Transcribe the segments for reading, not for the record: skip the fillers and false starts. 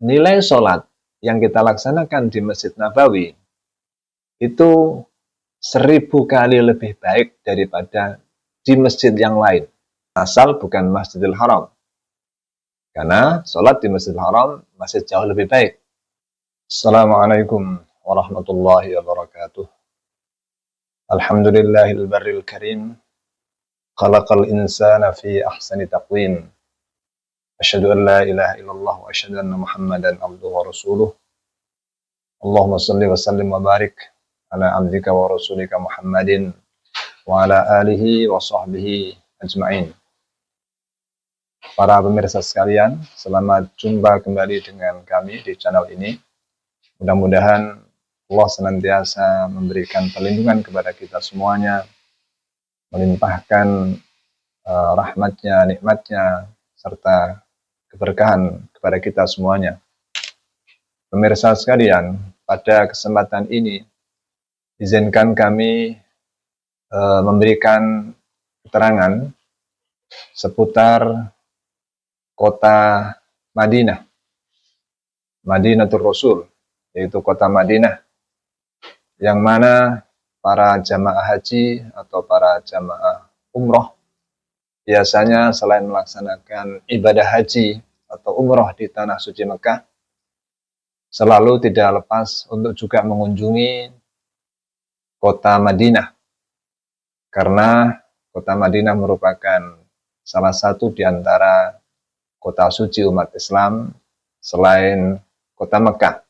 nilai sholat yang kita laksanakan di Masjid Nabawi itu 1000 kali lebih baik daripada di masjid yang lain, asal bukan Masjidil Haram. Karena sholat di Masjidil Haram masih jauh lebih baik. Assalamualaikum warahmatullahi wabarakatuh. Alhamdulillahil barril karim, khalaqal insana fi ahsani taqwim. Asyhadu an la ilaha illallah wa asyhadu anna Muhammadan abduhu wa rasuluh. Allahumma shalli wa sallim wa barik ala abdika wa rasulika Muhammadin wa ala alihi wa sahbihi ajma'in. Para pemirsa sekalian, selamat jumpa kembali dengan kami di channel ini. Mudah-mudahan Allah senantiasa memberikan perlindungan kepada kita semuanya, melimpahkan rahmatnya, nikmatnya, serta keberkahan kepada kita semuanya. Pemirsa sekalian, pada kesempatan ini izinkan kami memberikan keterangan seputar kota Madinah, Madinatul Rasul, yaitu kota Madinah, yang mana para jamaah haji atau para jamaah umroh biasanya selain melaksanakan ibadah haji atau umroh di tanah suci Mekah, selalu tidak lepas untuk juga mengunjungi kota Madinah, karena kota Madinah merupakan salah satu di antara kota suci umat Islam selain kota Mekah.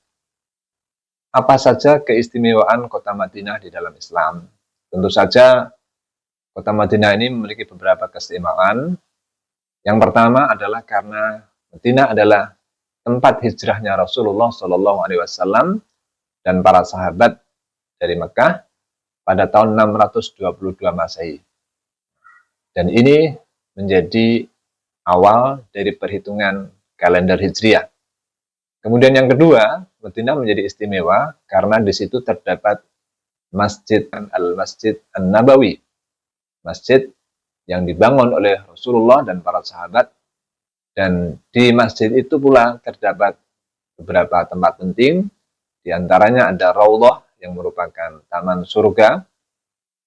Apa saja keistimewaan kota Madinah di dalam Islam? Tentu saja kota Madinah ini memiliki beberapa keistimewaan. Yang pertama adalah karena Madinah adalah tempat hijrahnya Rasulullah Shallallahu Alaihi Wasallam dan para sahabat dari Mekah pada tahun 622 Masehi. Dan ini menjadi awal dari perhitungan kalender Hijriah. Kemudian yang kedua, Madinah menjadi istimewa karena di situ terdapat Masjid Al-Masjid An-Nabawi, masjid yang dibangun oleh Rasulullah dan para sahabat. Dan di masjid itu pula terdapat beberapa tempat penting, di antaranya ada Raudhah yang merupakan taman surga,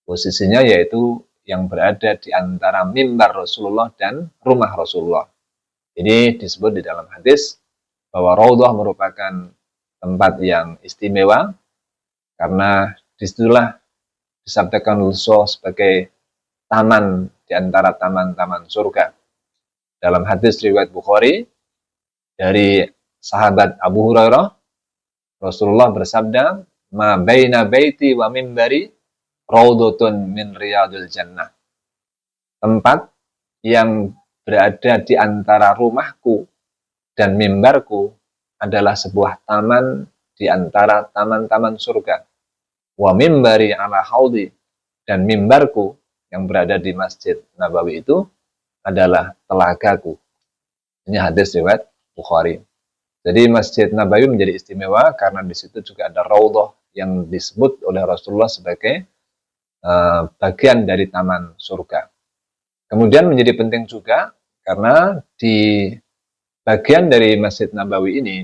posisinya yaitu yang berada di antara mimbar Rasulullah dan rumah Rasulullah. Ini disebut di dalam hadis bahwa Raudhah merupakan tempat yang istimewa karena disitulah disabdakan Rasulullah sebagai taman di antara taman-taman surga. Dalam hadis riwayat Bukhari dari sahabat Abu Hurairah, Rasulullah bersabda, "Ma baina baiti wa mimbari raudhatun min riyadil jannah." Tempat yang berada di antara rumahku dan mimbarku adalah sebuah taman di antara taman-taman surga. Wa mimbari ala haudi, dan mimbarku yang berada di Masjid Nabawi itu adalah telagaku. Ini hadis riwayat Bukhari. Jadi Masjid Nabawi menjadi istimewa karena di situ juga ada Raudhah yang disebut oleh Rasulullah sebagai bagian dari taman surga. Kemudian menjadi penting juga karena di bagian dari Masjid Nabawi ini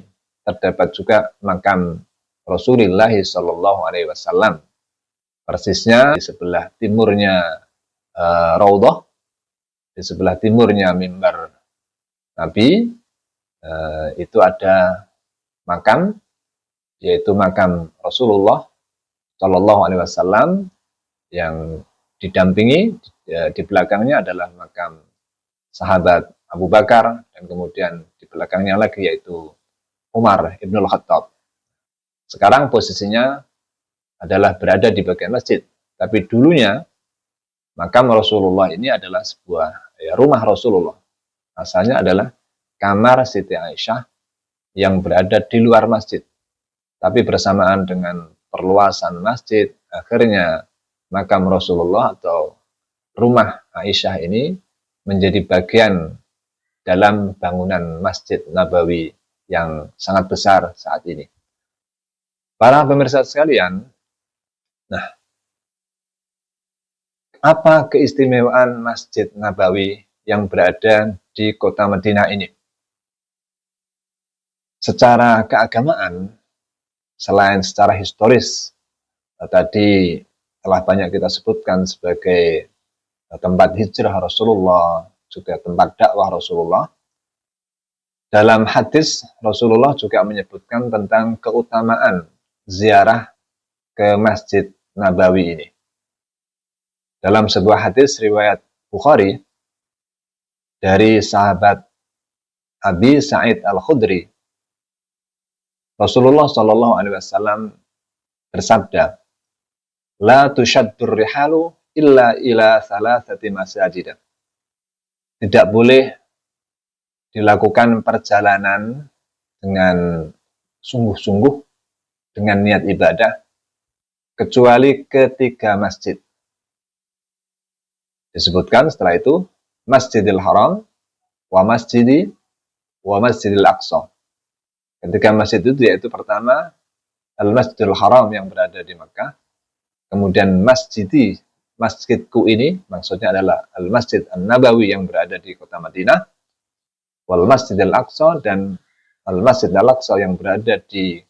terdapat juga makam Rasulullah Shallallahu Alaihi Wasallam. Persisnya di sebelah timurnya Raudhah, di sebelah timurnya mimbar Nabi, itu ada makam, yaitu makam Rasulullah Shallallahu Alaihi Wasallam, yang didampingi di belakangnya adalah makam sahabat Abu Bakar, dan kemudian di belakangnya lagi yaitu Umar Ibnul Khattab. Sekarang posisinya adalah berada di bagian masjid, tapi dulunya makam Rasulullah ini adalah sebuah rumah Rasulullah. Asalnya adalah kamar Siti Aisyah yang berada di luar masjid. Tapi bersamaan dengan perluasan masjid, akhirnya makam Rasulullah atau rumah Aisyah ini menjadi bagian dalam bangunan Masjid Nabawi yang sangat besar saat ini. Para pemirsa sekalian, nah, apa keistimewaan Masjid Nabawi yang berada di kota Madinah ini? secara keagamaan, selain secara historis, tadi telah banyak kita sebutkan sebagai tempat hijrah Rasulullah, juga tempat dakwah Rasulullah. Dalam hadis, Rasulullah juga menyebutkan tentang keutamaan ziarah ke Masjid Nabawi ini. Dalam sebuah hadis riwayat Bukhari dari sahabat Abi Sa'id Al-Khudri, Rasulullah Shallallahu Alaihi Wasallam bersabda, "La tushaddur rihalu illa ila thalathati masajid." Tidak boleh dilakukan perjalanan dengan sungguh-sungguh dengan niat ibadah kecuali ketiga masjid. Disebutkan setelah itu Masjidil Haram wa Masjidil Aqsa. Ketiga masjid itu yaitu pertama Al-Masjidil Haram yang berada di Makkah, kemudian masjidku ini maksudnya adalah Al-Masjid An-Nabawi yang berada di kota Madinah, wal Masjidil Aqsa, dan Al-Masjid Al-Aqsa yang berada di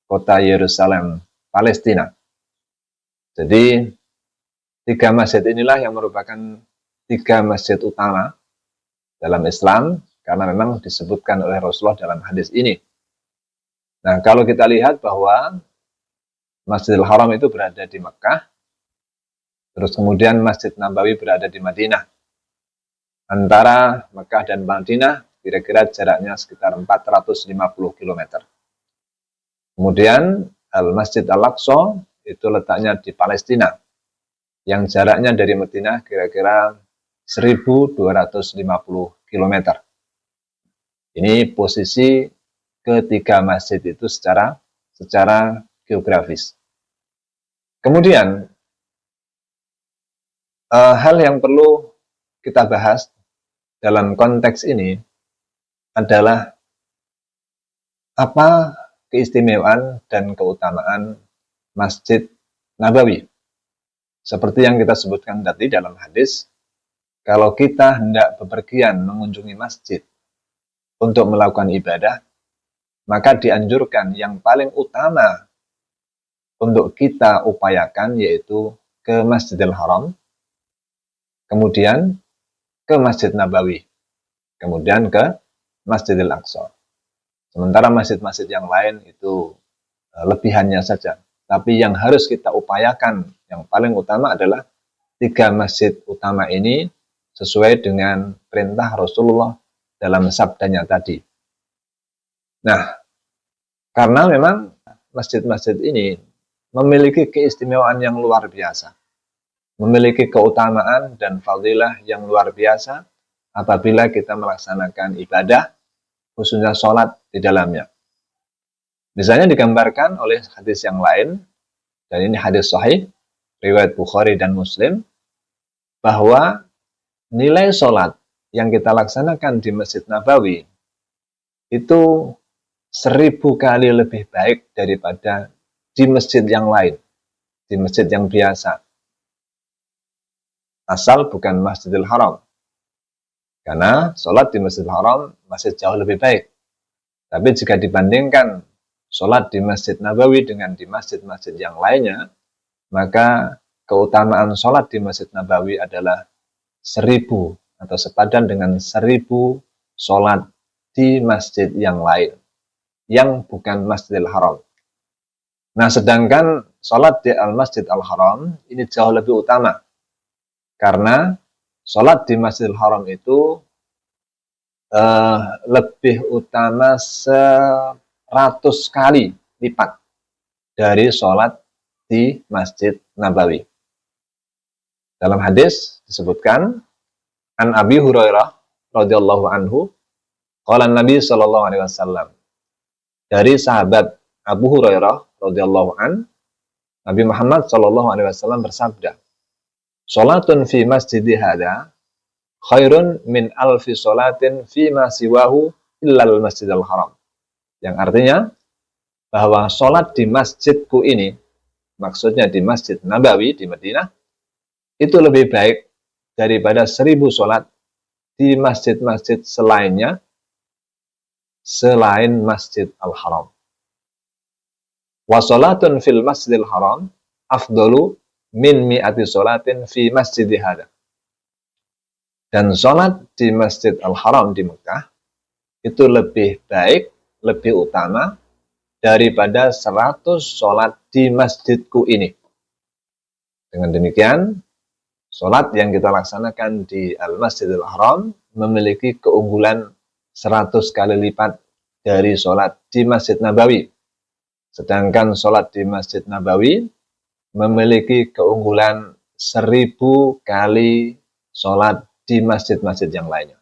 kota Yerusalem, Palestina. Jadi tiga masjid inilah yang merupakan tiga masjid utama dalam Islam, karena memang disebutkan oleh Rasulullah dalam hadis ini. Nah, kalau kita lihat bahwa Masjidil Haram itu berada di Mekah, terus kemudian Masjid Nabawi berada di Madinah. Antara Mekah dan Madinah kira-kira jaraknya sekitar 450 km. Kemudian Al-Masjid Al-Aqsa itu letaknya di Palestina, yang jaraknya dari Madinah kira-kira 1250 km. Ini posisi ketiga masjid itu secara geografis. Kemudian hal yang perlu kita bahas dalam konteks ini adalah apa keistimewaan dan keutamaan Masjid Nabawi. Seperti yang kita sebutkan tadi dalam hadis, kalau kita hendak bepergian mengunjungi masjid untuk melakukan ibadah, maka dianjurkan yang paling utama untuk kita upayakan yaitu ke Masjidil Haram, kemudian ke Masjid Nabawi, kemudian ke Masjidil Aqsa. Sementara masjid-masjid yang lain itu lebihannya saja. Tapi yang harus kita upayakan yang paling utama adalah tiga masjid utama ini sesuai dengan perintah Rasulullah dalam sabdanya tadi. Nah, karena memang masjid-masjid ini memiliki keistimewaan yang luar biasa, memiliki keutamaan dan fadilah yang luar biasa apabila kita melaksanakan ibadah, khususnya sholat di dalamnya. Misalnya digambarkan oleh hadis yang lain, dan ini hadis sahih, riwayat Bukhari dan Muslim, bahwa nilai sholat yang kita laksanakan di Masjid Nabawi itu 1000 kali lebih baik daripada di masjid yang lain, di masjid yang biasa. Asal bukan Masjidil Haram. Karena sholat di Masjidil Haram masih jauh lebih baik. Tapi jika dibandingkan sholat di Masjid Nabawi dengan di masjid-masjid yang lainnya, maka keutamaan sholat di Masjid Nabawi adalah 1000 atau sepadan dengan 1000 sholat di masjid yang lain, yang bukan Masjidil Haram. Nah, sedangkan sholat di Al-Masjid Al-Haram ini jauh lebih utama. Karena sholat di Masjidil Haram itu lebih utama 100 kali lipat dari sholat di Masjid Nabawi. Dalam hadis disebutkan, An Abi Hurairah radhiyallahu anhu, qala Nabi sallallahu alaihi wasallam. Dari sahabat Abu Hurairah radhiyallahu an, Nabi Muhammad sallallahu alaihi wasallam bersabda, "Salatun fi masjidi hada khairun min alfi salatin fi ma siwahu illal Masjidil Haram." Yang artinya bahwa salat di masjidku ini, maksudnya di Masjid Nabawi di Madinah, itu lebih baik daripada 1000 salat di masjid-masjid selainnya, selain Masjid Al-Haram. Wa sholatun fil Masjidil Haram afdalu min mi'ati sholatin fi masjid hada. Dan sholat di Masjid Al-Haram di Mekah itu lebih baik, lebih utama daripada 100 sholat di masjidku ini. Dengan demikian, sholat yang kita laksanakan di Al-Masjidil Haram memiliki keunggulan 100 kali lipat dari sholat di Masjid Nabawi. Sedangkan sholat di Masjid Nabawi memiliki keunggulan 1000 kali sholat di masjid-masjid yang lainnya.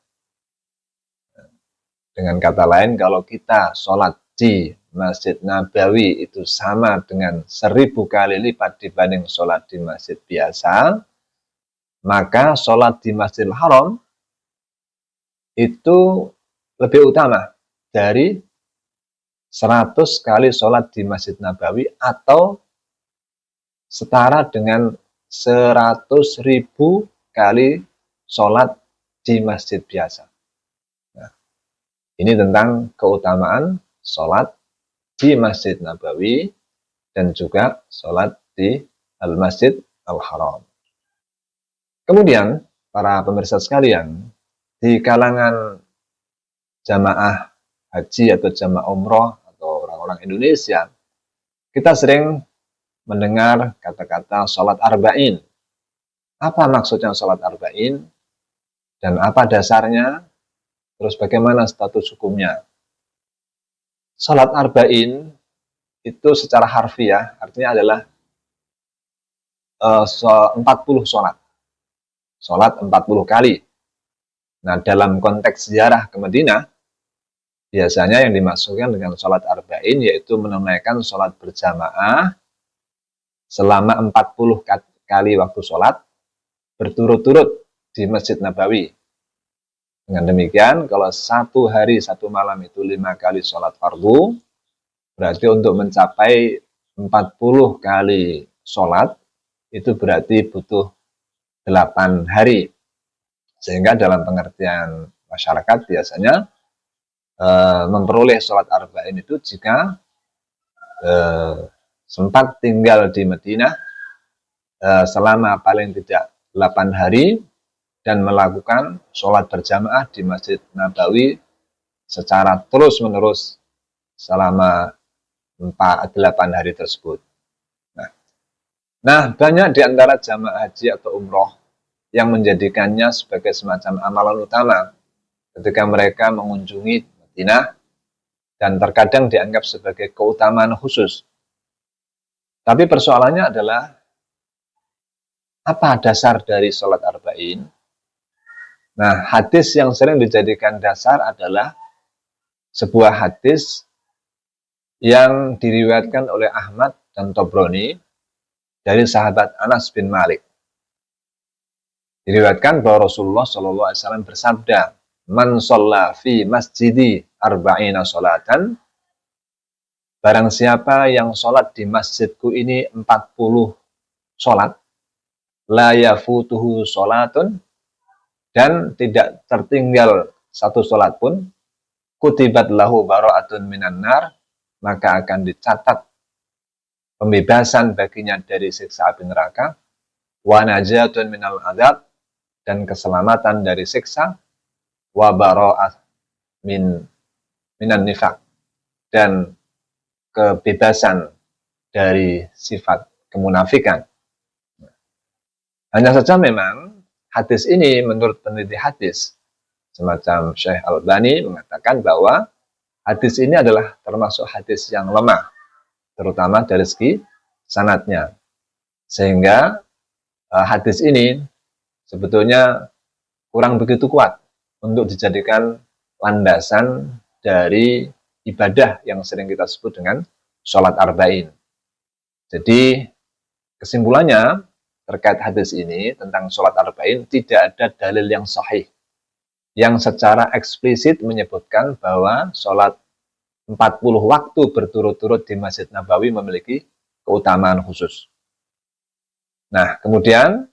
Dengan kata lain, kalau kita sholat di Masjid Nabawi itu sama dengan 1000 kali lipat dibanding sholat di masjid biasa, maka sholat di Masjidil Haram itu lebih utama dari 100 kali sholat di Masjid Nabawi atau setara dengan 100.000 kali sholat di masjid biasa. Nah, ini tentang keutamaan sholat di Masjid Nabawi dan juga sholat di Al-Masjid Al-Haram. Kemudian, para pemirsa sekalian, di kalangan jamaah haji atau jamaah umroh atau orang-orang Indonesia, kita sering mendengar kata-kata sholat arba'in. Apa maksudnya sholat arba'in? Dan apa dasarnya? Terus bagaimana status hukumnya? Sholat arba'in itu secara harfiah artinya adalah 40 sholat. Sholat 40 kali. Nah, dalam konteks ziarah ke Madinah, biasanya yang dimaksudkan dengan sholat arba'in yaitu menunaikan sholat berjamaah selama 40 kali waktu sholat berturut-turut di Masjid Nabawi. Dengan demikian, kalau satu hari satu malam itu 5 kali sholat fardu, berarti untuk mencapai 40 kali sholat, itu berarti butuh 8 hari. Sehingga dalam pengertian masyarakat biasanya memperoleh sholat arba'in itu jika sempat tinggal di Madinah selama paling tidak 8 hari dan melakukan sholat berjamaah di Masjid Nabawi secara terus-menerus selama 8 hari tersebut. Nah, banyak di antara jamaah haji atau umroh yang menjadikannya sebagai semacam amalan utama ketika mereka mengunjungi Madinah dan terkadang dianggap sebagai keutamaan khusus. Tapi persoalannya adalah apa dasar dari sholat arba'in? Nah, hadis yang sering dijadikan dasar adalah sebuah hadis yang diriwayatkan oleh Ahmad dan Tobroni dari sahabat Anas bin Malik. Diriwayatkan bahwa Rasulullah SAW bersabda, "Man sholla fi masjidi arba'ina sholatan." Barang siapa yang sholat di masjidku ini 40 sholat, la yafutuhu sholatun, dan tidak tertinggal satu sholat pun, kutibat lahu bara'atun minan nar, maka akan dicatat pembebasan baginya dari siksa api neraka, wa najatun minal adab, dan keselamatan dari siksa, wa bara'at minan nifaq, dan kebebasan dari sifat kemunafikan. Hanya saja memang hadis ini menurut peneliti hadis semacam Syekh Al-Albani mengatakan bahwa hadis ini adalah termasuk hadis yang lemah, terutama dari segi sanadnya. Sehingga hadis ini sebetulnya kurang begitu kuat untuk dijadikan landasan dari ibadah yang sering kita sebut dengan sholat arba'in. Jadi kesimpulannya terkait hadis ini tentang sholat arba'in, tidak ada dalil yang sahih yang secara eksplisit menyebutkan bahwa sholat 40 waktu berturut-turut di Masjid Nabawi memiliki keutamaan khusus. Nah, kemudian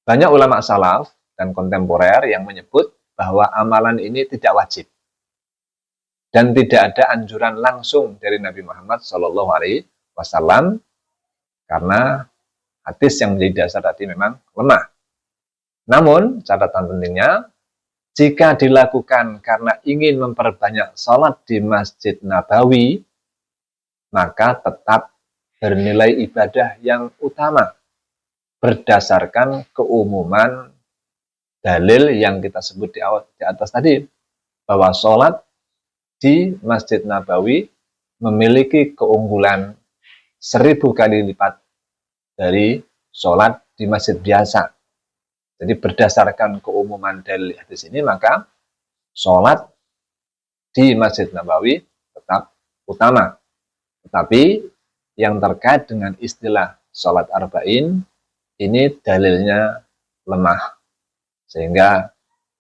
banyak ulama salaf dan kontemporer yang menyebut bahwa amalan ini tidak wajib. dan tidak ada anjuran langsung dari Nabi Muhammad SAW, karena hadis yang menjadi dasar tadi memang lemah. Namun catatan pentingnya, jika dilakukan karena ingin memperbanyak sholat di Masjid Nabawi, maka tetap bernilai ibadah yang utama berdasarkan keumuman dalil yang kita sebut di atas tadi, bahwa sholat di Masjid Nabawi memiliki keunggulan 1000 kali lipat dari sholat di masjid biasa. Jadi berdasarkan keumuman dalil hadis ini, maka sholat di Masjid Nabawi tetap utama. Tetapi yang terkait dengan istilah sholat arba'in, ini dalilnya lemah. Sehingga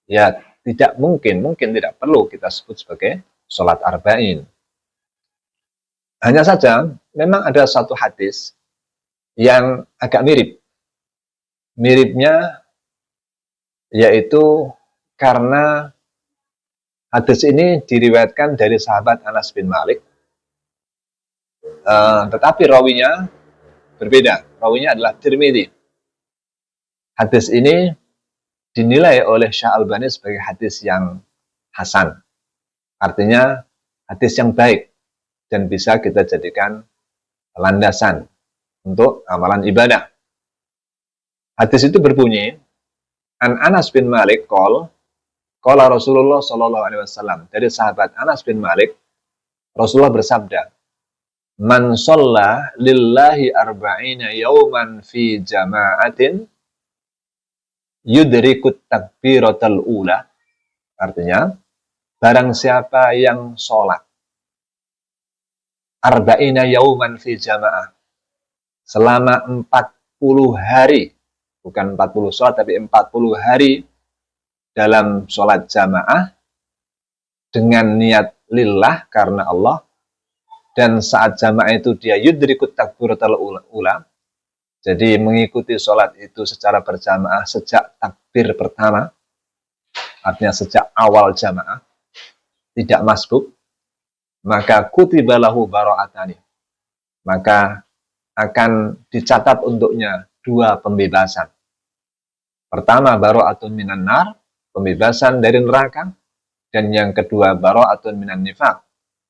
ya tidak mungkin tidak perlu kita sebut sebagai sholat arba'in. Hanya saja memang ada satu hadis yang agak mirip. Miripnya yaitu karena hadis ini diriwayatkan dari sahabat Anas bin Malik, tetapi rawinya berbeda. Rawinya adalah Tirmidzi. Hadis ini dinilai oleh Syekh Albani sebagai hadis yang hasan. Artinya hadis yang baik dan bisa kita jadikan landasan untuk amalan ibadah. Hadis itu berbunyi, An Anas bin Malik qala Rasulullah sallallahu alaihi wasallam. Dari sahabat Anas bin Malik, Rasulullah bersabda, "Man shalla lillahi arba'ina yawman fi jama'atin yudrikut takbiratal ula." Artinya, barang siapa yang sholat arba'ina yawman fi jama'ah, selama 40 hari, bukan 40 sholat, tapi 40 hari dalam sholat jamaah dengan niat lillah, karena Allah, dan saat jamaah itu dia yudrikut takbiratal ula, jadi mengikuti sholat itu secara berjamaah sejak takbir pertama, artinya sejak awal jamaah, tidak masbuk, maka kutiba lahu bara'atani, maka akan dicatat untuknya 2 pembebasan. Pertama, bara'atun minan nar, pembebasan dari neraka, dan yang kedua, bara'atun minan nifaq,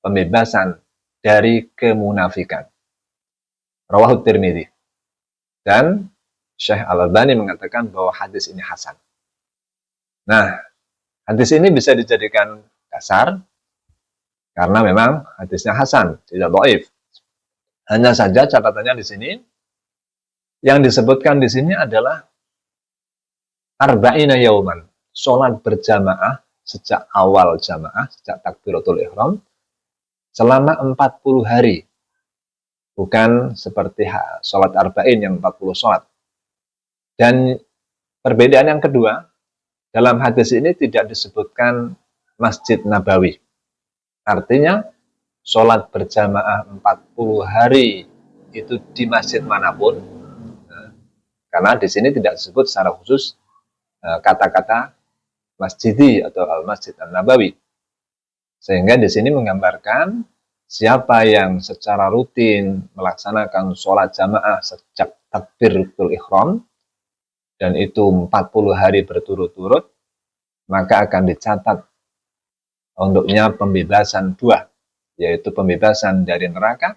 pembebasan dari kemunafikan. Rawahu Tirmidzi. Dan Syekh Al-Albani mengatakan bahwa hadis ini hasan. Nah, hadis ini bisa dijadikan dasar karena memang hadisnya hasan, tidak dhaif. Hanya saja catatannya di sini, yang disebutkan di sini adalah arba'ina yauman, sholat berjamaah sejak awal jamaah, sejak takbiratul ihram, selama 40 hari. Bukan seperti sholat arba'in yang 40 sholat. Dan perbedaan yang kedua, dalam hadis ini tidak disebutkan Masjid Nabawi. Artinya, sholat berjamaah 40 hari itu di masjid manapun. Karena di sini tidak disebut secara khusus kata-kata masjidi atau al-masjid an-nabawi. Sehingga di sini menggambarkan siapa yang secara rutin melaksanakan sholat jamaah sejak takbiratul ihram, dan itu 40 hari berturut-turut, maka akan dicatat untuknya pembebasan 2, yaitu pembebasan dari neraka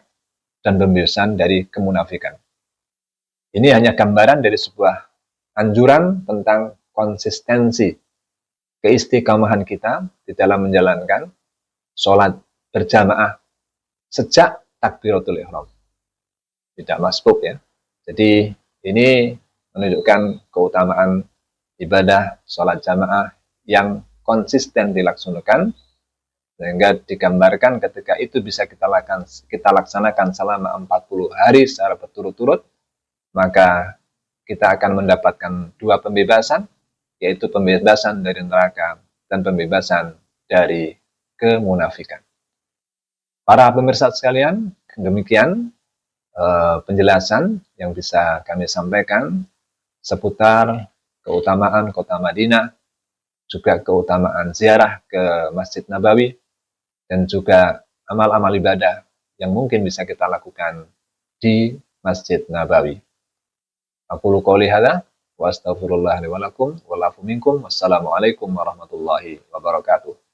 dan pembebasan dari kemunafikan. Ini hanya gambaran dari sebuah anjuran tentang konsistensi keistiqomahan kita di dalam menjalankan sholat berjamaah sejak takbiratul ihram. Tidak masbuk ya. Jadi ini menunjukkan keutamaan ibadah sholat jamaah yang konsisten dilaksanakan, sehingga digambarkan ketika itu bisa kita laksanakan selama 40 hari secara berturut-turut, maka kita akan mendapatkan 2 pembebasan, yaitu pembebasan dari neraka dan pembebasan dari kemunafikan. Para pemirsa sekalian, demikian penjelasan yang bisa kami sampaikan seputar keutamaan kota Madinah, juga keutamaan ziarah ke Masjid Nabawi, dan juga amal-amal ibadah yang mungkin bisa kita lakukan di Masjid Nabawi. Aqulu qouli hadza wa astaghfirullah li wa lakum wa lafu minkum. Wassalamualaikum warahmatullahi wabarakatuh.